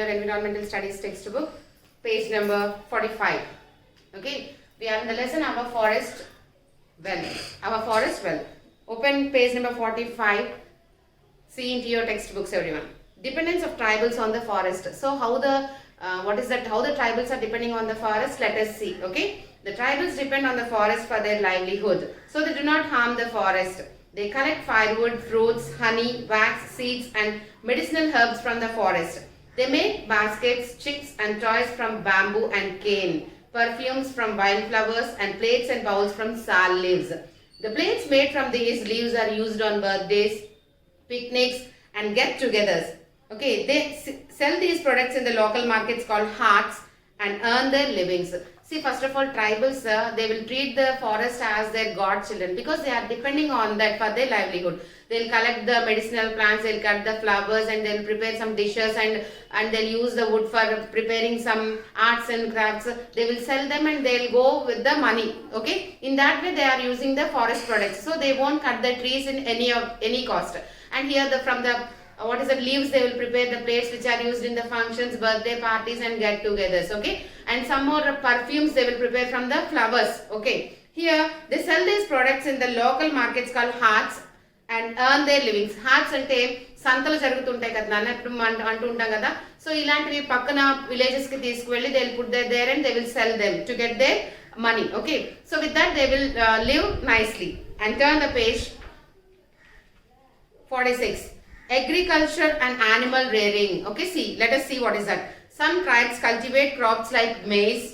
Year Environmental Studies textbook, page number 45. Okay, we are in the lesson Our Forest Well. Our Forest Well. Open page number 45. See into your textbooks, everyone. Dependence of tribals on the forest. So how the how the tribals are depending on the forest? Let us see. Okay, the tribals depend on the forest for their livelihood. So they do not harm the forest. They collect firewood, fruits, honey, wax, seeds and medicinal herbs from the forest. They make baskets, chicks and toys from bamboo and cane, perfumes from wildflowers and plates and bowls from sal leaves. The plates made from these leaves are used on birthdays, picnics and get-togethers. Okay, they sell these products in the local markets called haats and earn their livings. See, first of all, tribals, they will treat the forest as their godchildren because they are depending on that for their livelihood. They'll collect the medicinal plants, they'll cut the flowers and they'll prepare some dishes and they'll use the wood for preparing some arts and crafts. They will sell them and they'll go with the money. Okay, in that way they are using the forest products. So they won't cut the trees in any cost. And here from the leaves, they will prepare the plates which are used in the functions, birthday parties and get-togethers. Okay, and some more perfumes they will prepare from the flowers. Okay, here they sell these products in the local markets called haats and earn their livings. Haats ante సంతలు జరుగుతుంటాయి కదా నాన్న, ఇప్పుడు అంటూ ఉంటాం కదా. So ఇలాంటివి పక్కన villages కి తీసుకువెళ్ళి they will put there and they will sell them to get their money. Okay, so with that they will live nicely. And turn the page 46. Agriculture and animal rearing. Okay, see, let us see what is that. Some tribes cultivate crops like maize,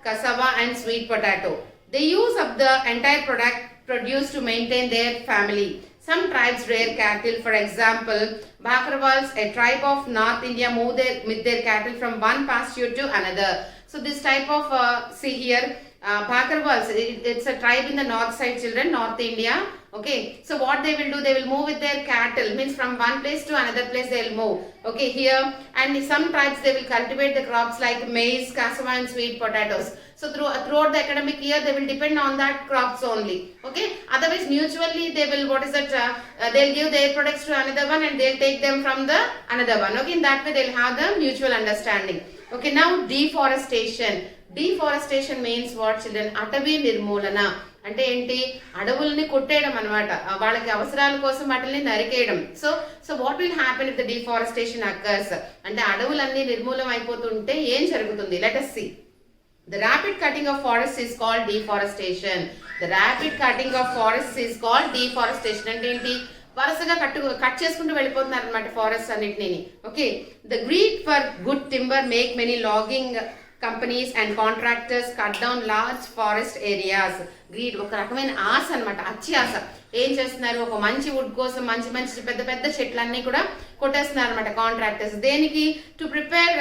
cassava and sweet potato. They use up the entire product produced to maintain their family. Some tribes rear cattle. For example, Bakarwals, a tribe of North India, move their cattle from one pasture to another. So this type of, see here, Bakarwals, it's a tribe in the north side, children, North India. Okay, so what they will do, they will move with their cattle, means from one place to another place they will move. Okay, here, and some tribes they will cultivate the crops like maize, cassava and sweet potatoes. So throughout the academic year they will depend on that crops only. Okay, otherwise mutually they will, they'll give their products to another one and they'll take them from the another one. Okay, in that way they'll have the mutual understanding. Okay, now deforestation. Deforestation means what, children? Atavi nirmulana. అంటే ఏంటి, అడవుల్ని కొట్టేయడం అన్నమాట, వాళ్ళకి అవసరాల కోసం వాటిని నరికేయడం. So what will happen if the deforestation occurs అంటే అడవులన్నీ నిర్మూలం అయిపోతుంటే ఏం జరుగుతుంది? Let us see. The rapid cutting of forests is called deforestation. The rapid cutting of forests is called deforestation. అంటే ఏంటి, వరుసగా కట్ చేసుకుంటూ వెళ్ళిపోతున్నారు అనమాట ఫారెస్ట్ అన్నిటిని. Okay, the greed for good timber make many logging companies and contractors cut down large forest areas. Greed ఒక రకమైన ఆశ అనమాట, అచ్చి ఆశ. ఏం చేస్తున్నారు, ఒక మంచి వుడ్ కోసం మంచి పెద్ద పెద్ద చెట్లన్నీ కూడా కొట్టేస్తున్నారు అనమాట కాంట్రాక్టర్స్. దేనికి? To prepare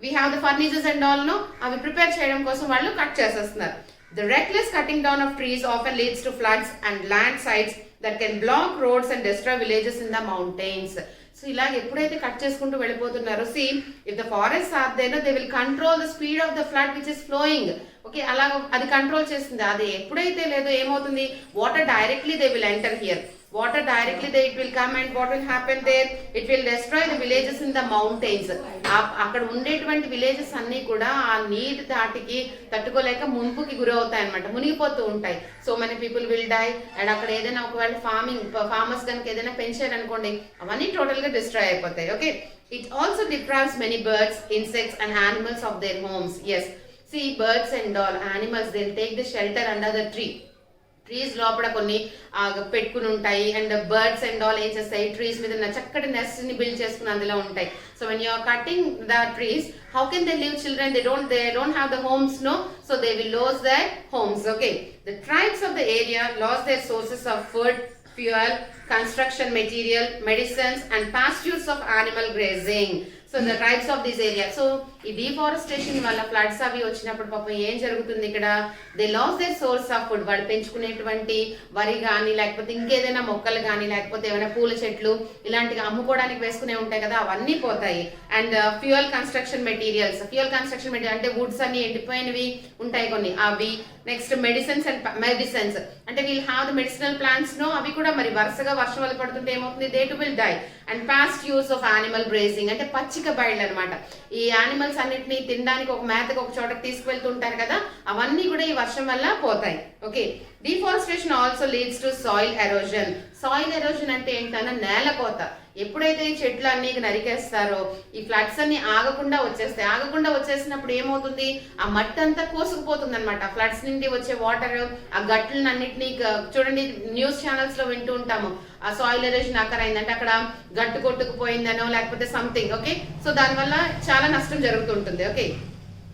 we have the furnaces and all, no, అవి ప్రిపేర్ చేయడం కోసం వాళ్ళు కట్ చేసేస్తున్నారు. The reckless cutting down of trees often leads to floods and landslides that can block roads and destroy villages in the mountains. So ఇలాగ ఎప్పుడైతే cut చేసుకుంటూ వెళ్ళిపోతున్నారో, see if the forest are there, they will control the speed of the flood which is flowing. Okay, అలా అది control చేస్తుంది. అది ఎప్పుడైతే లేదో ఏమవుతుంది, water directly they will enter here. Water directly it will come and what will happen there? It will destroy the villages in the mountains. అక్కడ ఉండేటువంటి villages అన్ని కూడా ఆ నీటి తాటికి తట్టుకోలేక ముంపుకి గురవుతాయి అన్నమాట, మునిగిపోతూ ఉంటాయి. So many people will die. And అక్కడ ఏదైనా ఒకవేళ ఫార్మర్స్ కనుక ఏదైనా పెంచారనుకోండి, అవన్నీ టోటల్ గా డిస్ట్రాయ్ అయిపోతాయి. Okay, it also deprives many birds, insects and animals of their homes. Yes, see birds and all animals they take the shelter under the tree. Trees లోపల కొన్ని పెట్టుకుని ఉంటాయి అండ్ బర్డ్స్ అండ్ ఆల్ ఏం చేస్తాయి, trees మీద చక్కటి NEFT ని build చేసుకుని అందులో ఉంటాయి. So when you are cutting the trees, how can they live, children? They don't have the homes, no, so they will lose their homes. Okay, the tribes of the area lost their sources of food, fuel, construction material, medicines and pastures of animal grazing. So the tribes of this area. So ఈ deforestation వల్ల floods అవి వచ్చినప్పుడు పాపం ఏం జరుగుతుంది ఇక్కడ, they lose their source of food. వాళ్ళు పెంచుకునేటువంటి వరి కానీ లేకపోతే ఇంకేదైనా మొక్కలు కానీ లేకపోతే ఏమైనా పూల చెట్లు ఇలాంటివి అమ్ముకోవడానికి వేసుకునే ఉంటాయి కదా, అవన్నీ పోతాయి. అండ్ ఫ్యూయల్ కన్స్ట్రక్షన్ మెటీరియల్స్ అంటే వుడ్స్ అన్ని ఎండిపోయినవి ఉంటాయి కొన్ని, అవి నెక్స్ట్ మెడిసిన్స్ అంటే we'll have the medicinal plants no, అవి కూడా మరి వరుసగా వర్షం వల్ల పడుతుంటే ఏమవుతుంది, they too will die. And past use of animal grazing అంటే పచ్చిక బయళ్ళు అనమాట. ఈ యానిమల్స్ అన్నిటిని తినడానికి ఒక మేతకు ఒక చోటకి తీసుకువెళ్తుంటారు కదా, అవన్నీ కూడా ఈ వర్షం వల్ల పోతాయి. Okay, deforestation also leads two soil erosion. Soil erosion అంటే ఏంటన్నా నేల కోత. ఎప్పుడైతే ఈ చెట్లు అన్ని నరికేస్తారో ఈ ఫ్లడ్స్ అన్ని ఆగకుండా వచ్చేసినప్పుడు ఏమవుతుంది, ఆ మట్టి అంతా కోసుకుపోతుంది అనమాట. ఫ్లడ్స్ నుండి వచ్చే వాటర్ ఆ గట్లను అన్నిటినీ చూడండి, న్యూస్ ఛానల్స్ లో వింటూ ఉంటాము, ఆ సాయిల్ ఎరోజన్ అక్కర్ అయిందంటే అక్కడ గట్టు కొట్టుకుపోయిందనో లేకపోతే సంథింగ్. ఓకే, సో దానివల్ల చాలా నష్టం జరుగుతుంటుంది. Okay,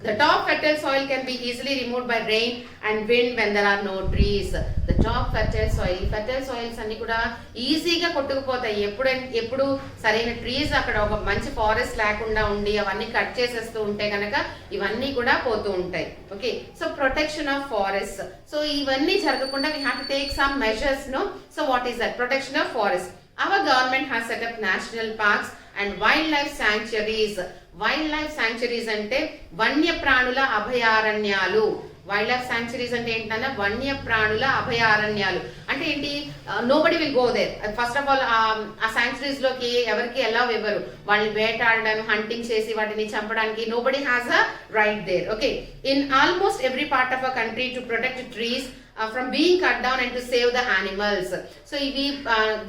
the top fertile soil can be easily removed by rain and wind when there are no trees. The top fertile soils అన్ని కూడా ఈజీగా కొట్టుకుపోతాయి ఎప్పుడు సరైన ట్రీస్ అక్కడ ఒక మంచి ఫారెస్ట్ లేకుండా ఉండి అవన్నీ కట్ చేసేస్తూ ఉంటే కనుక ఇవన్నీ కూడా పోతూ ఉంటాయి. Okay, so protection of forest. So ఇవన్నీ జరగకుండా we have to take some measures, no? So what is that? Protection of forest. Our government has set up national parks and wildlife sanctuaries. Wild life sanctuaries అంటే వన్య ప్రాణుల అభయారణ్యాలు. Wild life sanctuaries అంటే ఏంటన్నా వన్య ప్రాణుల అభయారణ్యాలు అంటే ఏంటి, nobody will go there. First of all ఆ శాంక్చురీస్ లోకి ఎవరికి ఎలా ఇవ్వరు, వాళ్ళని వేటాడడం, హంటింగ్ చేసి వాటిని చంపడానికి nobody has a right there. Okay, in almost every part of a country to protect trees from being cut down and to save the animals. So ఇవి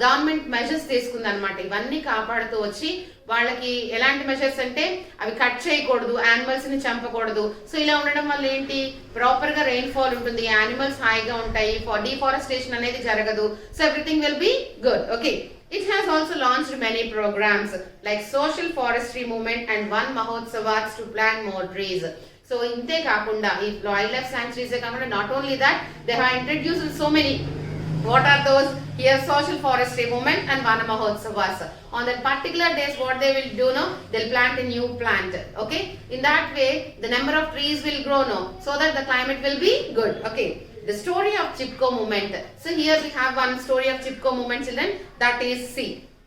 గవర్నమెంట్ మెజర్స్ తీసుకుంది అనమాట. ఇవన్నీ కాపాడుతూ వచ్చి వాళ్ళకి ఎలాంటి మెజర్స్ అంటే అవి కట్ చేయకూడదు, యానిమల్స్ ని చంపకూడదు. సో ఇలా ఉండడం వల్ల ఏంటి, ప్రాపర్ గా రెయిన్ ఫాల్ ఉంటుంది, యానిమల్స్ హాయిగా ఉంటాయి, డిఫారెస్టేషన్ అనేది జరగదు. So everything will be good. Okay, it has also launched many programs like social forestry movement and Van Mahotsavas to plant more trees. So inte kaakunda ee wildlife sanctuaries kaakunda not only that they have introduced so many. What are those? Here social forestry movement and Vana Mahotsavas. On that particular days what they will do, no, they'll plant a new plant. Okay, in that way the number of trees will grow, no, so that the climate will be good. Okay, the story of Chipko movement. So here we have one story of Chipko movement, children, that is C.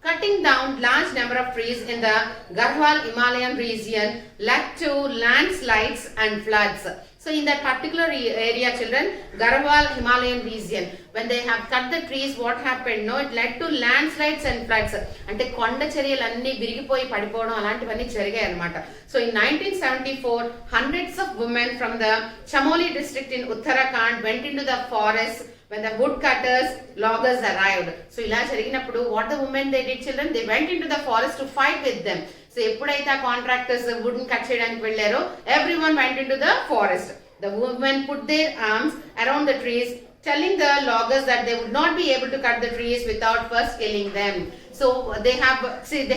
Cutting down large number of trees in the Garhwal Himalayan region led to landslides and floods. So in that particular area, children, Garhwal Himalayan region, when they have cut the trees, what happened? No, it led to landslides and floods. అంటే కొండ చర్యలన్నీ విరిగిపోయి పడిపోవడం అలాంటివన్నీ జరిగాయి అన్నమాట. So in 1974, hundreds of women from the Chamoli district in Uttarakhand went into the forest when the woodcutters, loggers arrived. So ఇలా జరిగినప్పుడు what the women they did, children, they went into the forest to fight with them. So ఎప్పుడైతే ఆ contractors would cut చేయడానికి వెళ్ళారో everyone went into the forest. The women put their arms around the trees, telling the loggers that they would not be able to cut the trees without first killing them. So they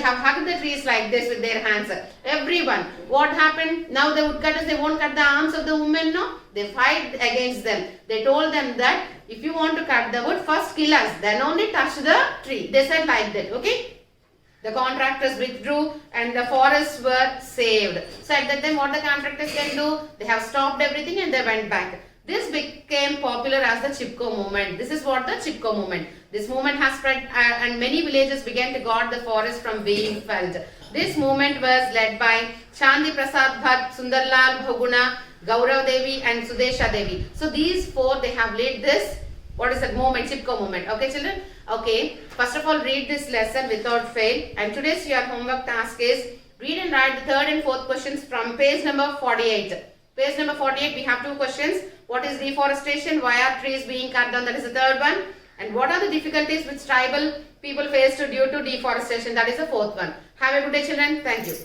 have hugged the trees like this with their hands. Everyone, what happened? Now the woodcutters, they won't cut the arms of the women, no? They fight against them. They told them that if you want to cut the wood, first kill us, then only touch the tree. They said like that. Okay, the contractors withdrew and the forests were saved. So at that time what the contractors can do, they have stopped everything and they went back. This became popular as the Chipko movement. This is what the Chipko movement. This movement has spread and many villages began to guard the forest from being felled. This movement was led by Chandi Prasad Bhatt, Sundarlal Bhaguna, Gaurav Devi and Sudesha Devi. So these four, they have led this, what is that movement, Chipko movement. Okay children? Okay, first of all read this lesson without fail, and today's your homework task is read and write the third and fourth questions from page number 48. Page number 48, we have two questions. What is deforestation? Why are trees being cut down? That is the third one. And what are the difficulties which tribal people face due to deforestation? That is the fourth one. Have a good day, children. Thank you.